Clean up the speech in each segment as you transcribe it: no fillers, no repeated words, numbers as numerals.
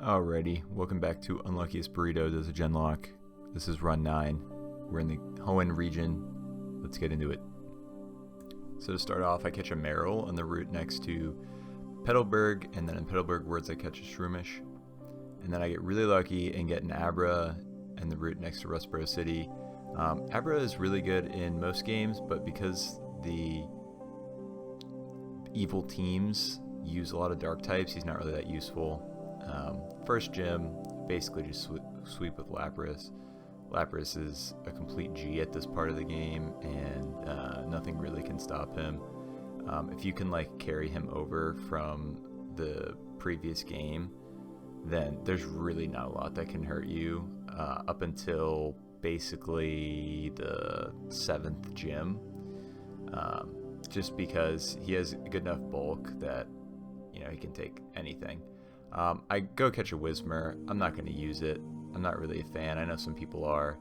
Alrighty, welcome back to Unluckiest Burrito does a GenLocke. This is run 9. We're in the Hoenn region. Let's get into it. So to start off, I catch a Merrill on the route next to Petalburg, and then in Petalburg words I catch a Shroomish. And then I get really lucky and get an Abra and the route next to Rustboro City. Abra is really good in most games, but because the evil teams use a lot of dark types, he's not really that useful. First gym, basically just sweep with Lapras. Lapras is a complete G at this part of the game, and nothing really can stop him. If you can carry him over from the previous game, then there's really not a lot that can hurt you up until basically the 7th gym, just because he has good enough bulk that he can take anything. I go catch a Whismur. I'm not going to use it. I'm not really a fan. I know some people are.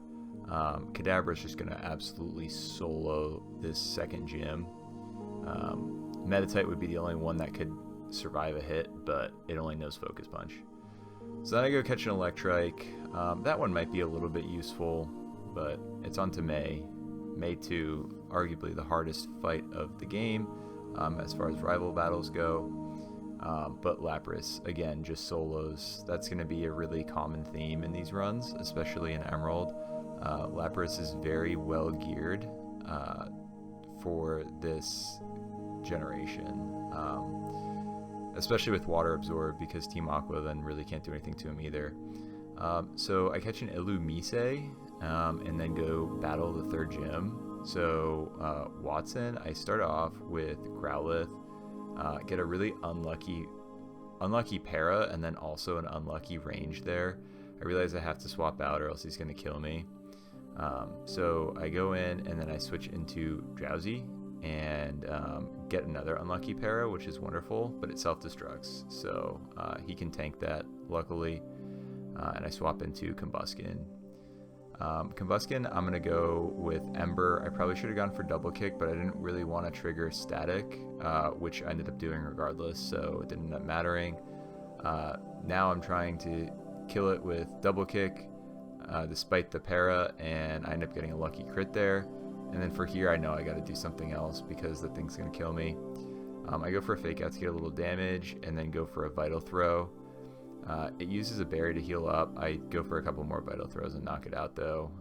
Kadabra's just going to absolutely solo this second gym. Meditite would be the only one that could survive a hit, but it only knows Focus Punch. So then I go catch an Electrike. That one might be a little bit useful, but it's on to May. May 2, arguably the hardest fight of the game as far as rival battles go. But Lapras, again, just solos. That's going to be a really common theme in these runs, especially in Emerald. Lapras is very well geared for this generation, especially with Water Absorb, because Team Aqua then really can't do anything to him either. So I catch an Illumise and then go battle the 3rd gym. So Watson, I start off with Growlithe. Get a really unlucky para, and then also an unlucky range there. I realize I have to swap out or else he's going to kill me. So I go in and then I switch into Drowsy and get another unlucky para, which is wonderful, but it self-destructs. So he can tank that, luckily. And I swap into Combuskin. Combuskin, I'm going to go with Ember. I probably should have gone for Double Kick, but I didn't really want to trigger Static, which I ended up doing regardless, so it didn't end up mattering. Now I'm trying to kill it with Double Kick, despite the para, and I end up getting a lucky crit there. And then for here, I know I got to do something else because the thing's going to kill me. I go for a Fake Out to get a little damage, and then go for a Vital Throw. It uses a berry to heal up. I go for a couple more Vital Throws and knock it out, though,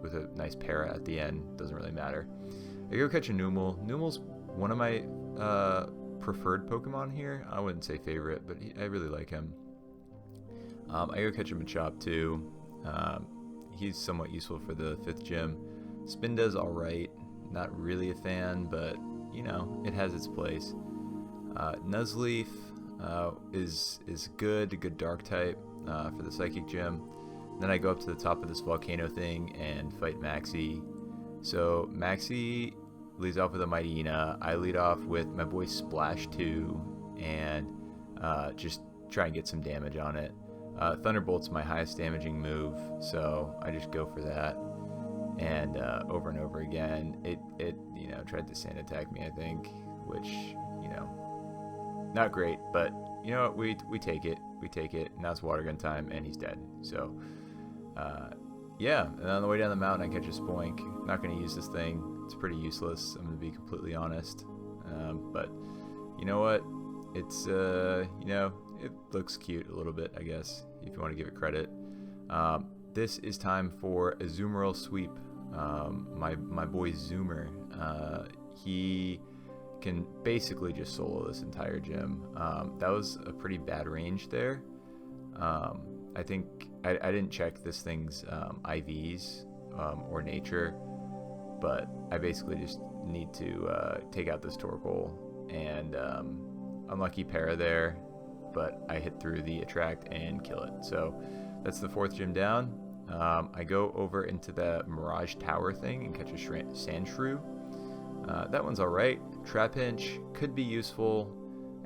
with a nice para at the end. Doesn't really matter. I go catch a Numel. Numel's one of my preferred Pokemon here. I wouldn't say favorite, but I really like him. I go catch a Machop, too. He's somewhat useful for the 5th gym. Spinda's alright. Not really a fan, but, it has its place. Nuzleaf is good dark type for the Psychic gym. Then I go up to the top of this volcano thing and fight Maxie. So Maxie leads off with a Mightyena. I lead off with my boy Splash 2 and just try and get some damage on it. Thunderbolt's my highest damaging move, so I just go for that. And over and over again, it tried to sand attack me, I think, which not great, but you know what, we take it. Now it's water gun time, and he's dead. So yeah, and on the way down the mountain I catch a Spoink. Not going to use this thing. It's pretty useless, I'm going to be completely honest. But you know what, it's it looks cute a little bit, I guess, if you want to give it credit. This is time for a Zoomerl sweep. My boy Zoomer, he can basically just solo this entire gym. That was a pretty bad range there. I think I didn't check this thing's IVs or nature, but I basically just need to take out this Torkoal, and unlucky para there, but I hit through the attract and kill it. So that's the 4th gym down. I go over into the Mirage Tower thing and catch a Sandshrew. That one's alright. Trapinch could be useful.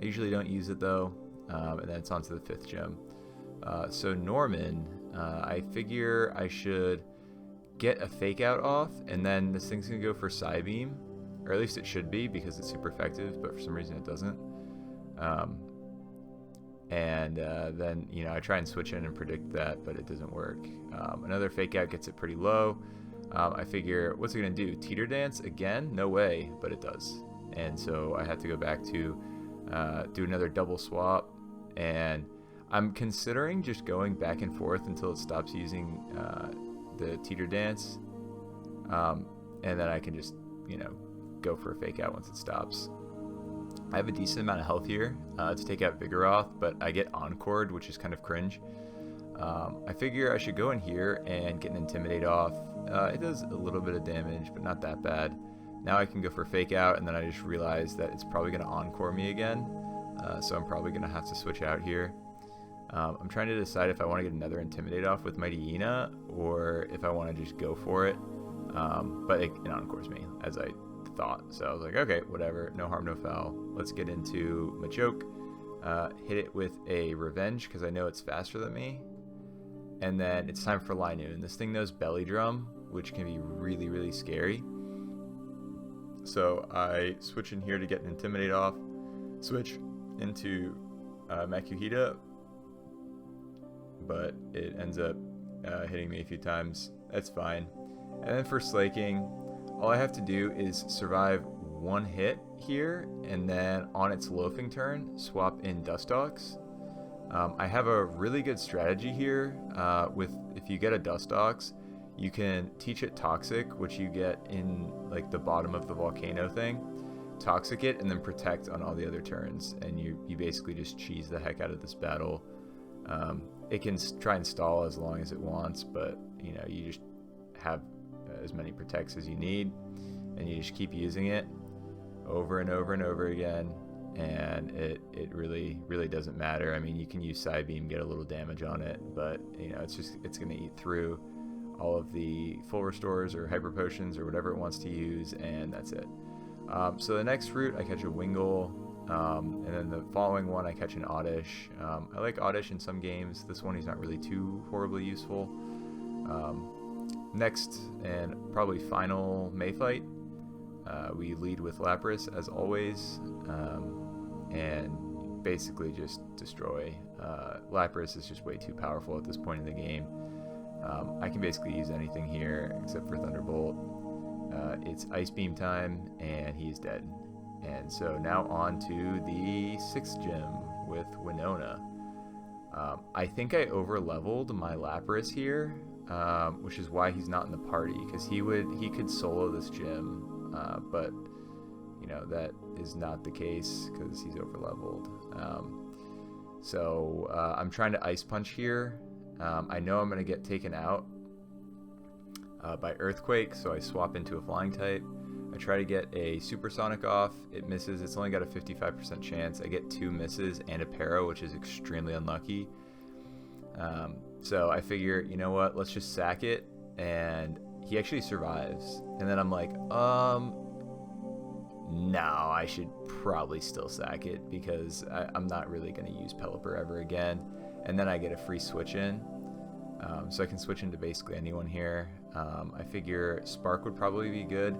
I usually don't use it though. And then it's on to the 5th gym. So Norman, I figure I should get a Fake Out off, and then this thing's going to go for Psybeam. Or at least it should be, because it's super effective, but for some reason it doesn't. And then, you know, I try and switch in and predict that, but it doesn't work. Another fake out gets it pretty low. I figure, what's it going to do? Teeter dance again? No way, but it does. And so I have to go back to do another double swap. And I'm considering just going back and forth until it stops using the teeter dance. And then I can just, you know, go for a fake out once it stops. I have a decent amount of health here to take out Vigoroth, but I get Encored, which is kind of cringe. I figure I should go in here and get an Intimidate off. It does a little bit of damage, but not that bad. Now I can go for Fake Out, and then I just realized that it's probably going to Encore me again. So I'm probably going to have to switch out here. I'm trying to decide if I want to get another Intimidate off with Mighty Hyena, or if I want to just go for it. But it Encores me, as I thought. So I was like, okay, whatever, no harm, no foul. Let's get into Machoke. Hit it with a Revenge, because I know it's faster than me. And then it's time for Linoon. This thing knows Belly Drum, which can be really, really scary. So I switch in here to get an Intimidate off. Switch into Makuhita. But it ends up hitting me a few times. That's fine. And then for Slaking, all I have to do is survive one hit here, and then on its loafing turn, swap in Dustox. I have a really good strategy here with if you get a Dustox, you can teach it Toxic, which you get in like the bottom of the volcano thing. Toxic it and then protect on all the other turns, and you basically just cheese the heck out of this battle. It can try and stall as long as it wants, but you know, you just have as many protects as you need, and you just keep using it over and over and over again, and it really doesn't matter. I mean, you can use Psybeam, get a little damage on it, but you know, it's gonna eat through all of the full restores or hyper potions or whatever it wants to use, and that's it. So the next route I catch a Wingull, and then the following one I catch an Oddish. I like Oddish in some games. This one he's not really too horribly useful. Next and probably final Mayfight, we lead with Lapras as always, and basically just destroy. Lapras is just way too powerful at this point in the game. I can basically use anything here except for Thunderbolt. It's Ice Beam time, and he's dead. And so now on to the 6th gym with Winona. I think I over-leveled my Lapras here, which is why he's not in the party, because he could solo this gym, but you know, that is not the case because he's over-leveled. So I'm trying to Ice Punch here. I know I'm going to get taken out by Earthquake, so I swap into a Flying type. I try to get a Supersonic off. It misses. It's only got a 55% chance. I get 2 misses and a Para, which is extremely unlucky. So I figure, you know what? Let's just sack it. And he actually survives. And then I'm like, no, I should probably still sack it because I'm not really going to use Pelipper ever again. And then I get a free switch in. So I can switch into basically anyone here. I figure Spark would probably be good.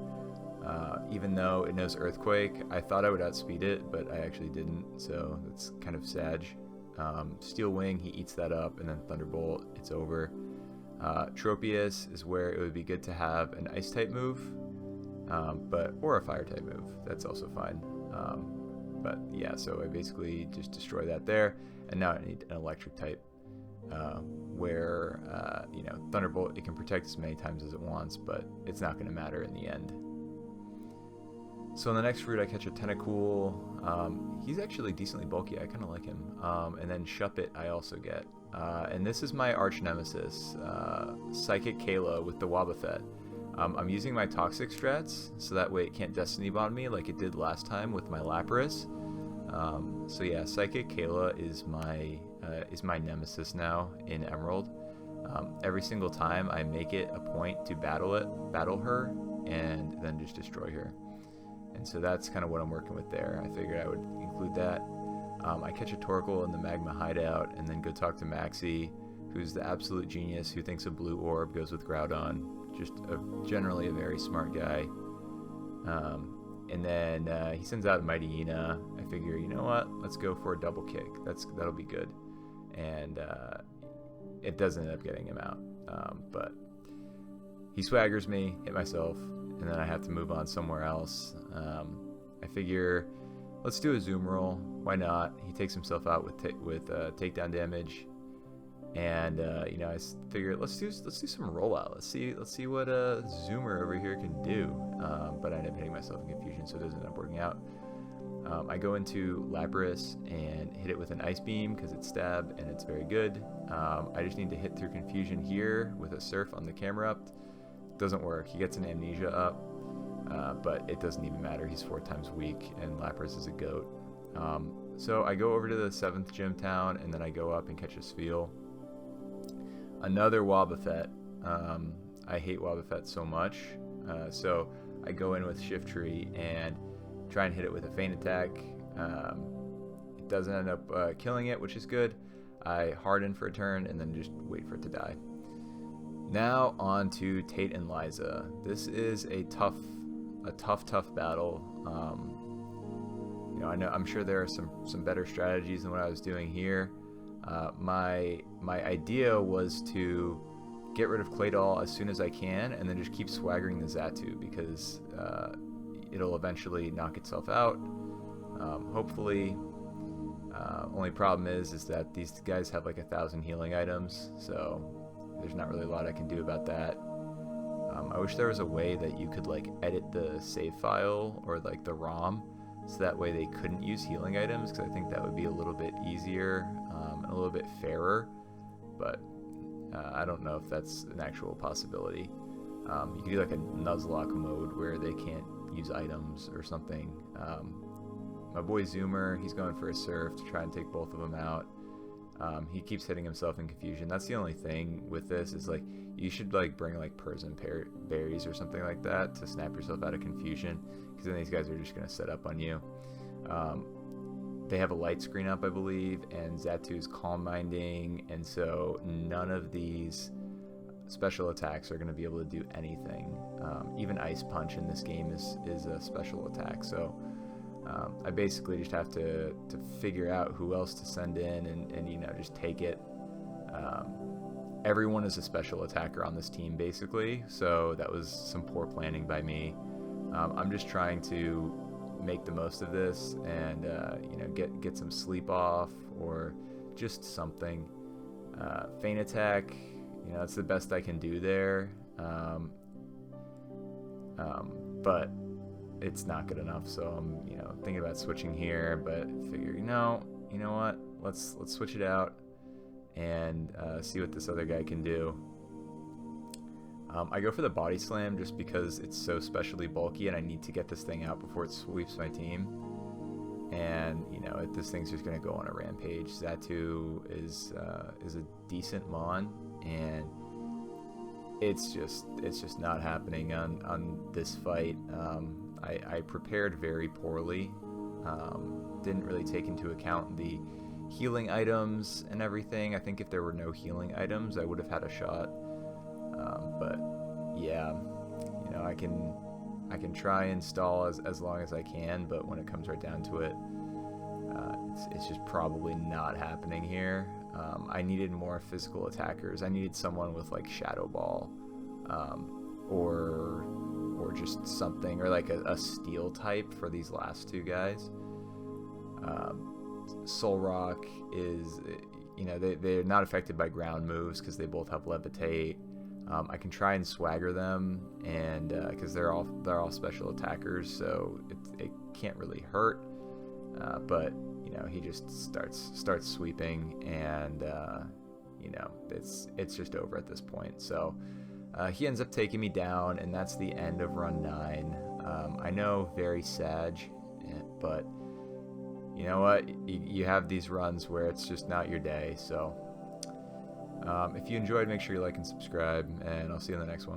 Even though it knows Earthquake, I thought I would outspeed it, but I actually didn't, so that's kind of sad. Steel Wing, he eats that up, and then Thunderbolt, it's over. Tropius is where it would be good to have an Ice-type move, or a Fire-type move, that's also fine. But yeah, so I basically just destroy that there, and now I need an Electric-type, where, you know, Thunderbolt, it can protect as many times as it wants, but it's not going to matter in the end. So in the next route, I catch a Tentacool. He's actually decently bulky. I kind of like him. And then Shuppet I also get. And this is my arch nemesis, Psychic Kayla with the Wobbuffet. I'm using my Toxic strats, so that way it can't Destiny Bond me like it did last time with my Lapras. So yeah, Psychic Kayla is my nemesis now in Emerald. Every single time I make it a point to battle her, and then just destroy her. And so that's kind of what I'm working with there. I figured I would include that. I catch a Torkoal in the Magma Hideout, and then go talk to Maxie, who's the absolute genius, who thinks a blue orb goes with Groudon. Just generally a very smart guy. And then he sends out Mighty Hyena. I figure, you know what, let's go for a double kick. That'll be good. And it doesn't end up getting him out. But he swaggers me, hit myself, and then I have to move on somewhere else. I figure, let's do a zoom roll. Why not? He takes himself out with takedown damage, and I figure let's do some rollout. Let's see what a zoomer over here can do. But I end up hitting myself in confusion, so it doesn't end up working out. I go into Lapras and hit it with an Ice Beam because it's stab and it's very good. I just need to hit through confusion here with a Surf on the camera up. Doesn't work. He gets an Amnesia up, but it doesn't even matter. He's 4 times weak, and Lapras is a goat. So I go over to the 7th gym town, and then I go up and catch a Spheal. Another Wobbuffet. I hate Wobbuffet so much. So I go in with Shiftry and try and hit it with a Feint Attack. It doesn't end up killing it, which is good. I harden for a turn and then just wait for it to die. Now on to Tate and Liza. This is a tough battle. I'm sure there are some better strategies than what I was doing here. My idea was to get rid of Claydol as soon as I can, and then just keep swaggering the Xatu because it'll eventually knock itself out. Hopefully. Only problem is that these guys have like 1,000 healing items, so there's not really a lot I can do about that. I wish there was a way that you could like edit the save file or like the ROM, so that way they couldn't use healing items, because I think that would be a little bit easier and a little bit fairer, but I don't know if that's an actual possibility. You could do like a Nuzlocke mode where they can't use items or something. My boy Zoomer, he's going for a Surf to try and take both of them out. He keeps hitting himself in confusion. That's the only thing with this, is like you should like bring like Persian berries or something like that to snap yourself out of confusion, because then these guys are just going to set up on you. They have a light screen up, I believe, and Xatu's Calm Minding, and so none of these special attacks are going to be able to do anything. Even Ice Punch in this game is a special attack, so I basically just have to figure out who else to send in and just take it. Everyone is a special attacker on this team basically, so that was some poor planning by me. I'm just trying to make the most of this and get some sleep off or just something. Feint Attack, it's the best I can do there, but it's not good enough, so I'm thinking about switching here, but figure you know what, let's switch it out and see what this other guy can do. I go for the Body Slam just because it's so specially bulky and I need to get this thing out before it sweeps my team, and this thing's just gonna go on a rampage. Xatu is a decent mon, and it's just not happening on this fight. I prepared very poorly, didn't really take into account the healing items and everything. I think if there were no healing items, I would have had a shot. But yeah, I can try and stall as long as I can, but when it comes right down to it, it's just probably not happening here. I needed more physical attackers. I needed someone with like Shadow Ball, or just something, or like a steel type for these last two guys. Solrock is, they're not affected by ground moves because they both have Levitate. I can try and swagger them, and because they're all special attackers, so it can't really hurt. But he just starts sweeping, and it's just over at this point. So he ends up taking me down, and that's the end of run 9. I know, very sad, but you know what? You have these runs where it's just not your day. So if you enjoyed, make sure you like and subscribe, and I'll see you in the next one.